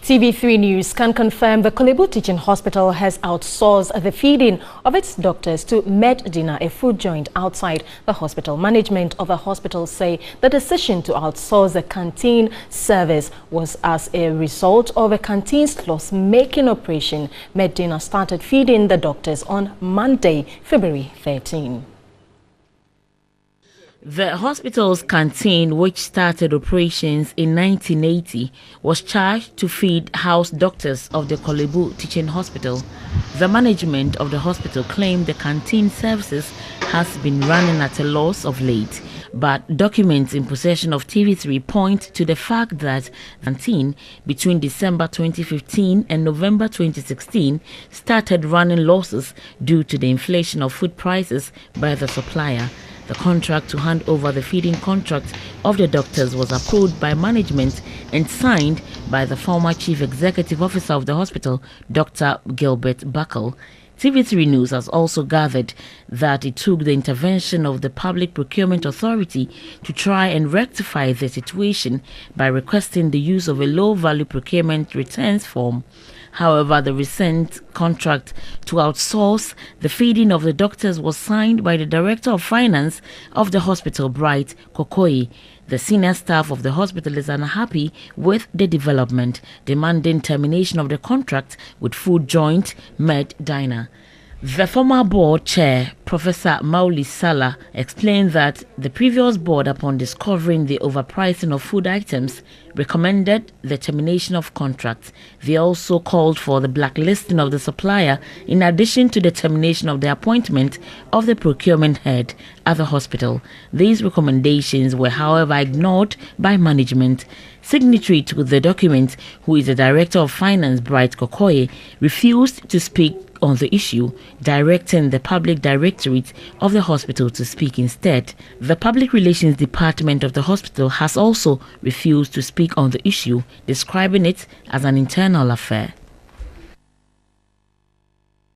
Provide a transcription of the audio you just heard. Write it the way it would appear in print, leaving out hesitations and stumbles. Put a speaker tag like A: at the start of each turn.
A: TV3 News can confirm the Korle-Bu Teaching Hospital has outsourced the feeding of its doctors to Medina, a food joint outside the hospital. Management of the hospital say the decision to outsource the canteen service was as a result of a canteen's loss-making operation. Medina started feeding the doctors on Monday, February 13.
B: The hospital's canteen, which started operations in 1980, was charged to feed house doctors of the Korle-Bu Teaching Hospital. The management of the hospital claimed the canteen services has been running at a loss of late, but documents in possession of TV3 point to the fact that the canteen between December 2015 and November 2016 started running losses due to the inflation of food prices by the supplier. The contract to hand over the feeding contract of the doctors was approved by management and signed by the former Chief Executive Officer of the hospital, Dr. Gilbert Buckle. TV3 News has also gathered that it took the intervention of the Public Procurement Authority to try and rectify the situation by requesting the use of a low-value procurement returns form. However, the recent contract to outsource the feeding of the doctors was signed by the Director of Finance of the hospital, Bright Kokoyi. The senior staff of the hospital is unhappy with the development, demanding termination of the contract with food joint Medina. The former board chair, Professor Mauli Salah, explained that the previous board, upon discovering the overpricing of food items, recommended the termination of contracts. They also called for the blacklisting of the supplier in addition to the termination of the appointment of the procurement head at the hospital. These recommendations were, however, ignored by management. Signatory to the document, who is the Director of Finance, Bright Kokoyi, refused to speak on the issue, directing the Public Directorate of the hospital to speak instead. The Public Relations Department of the hospital has also refused to speak on the issue, describing it as an internal affair.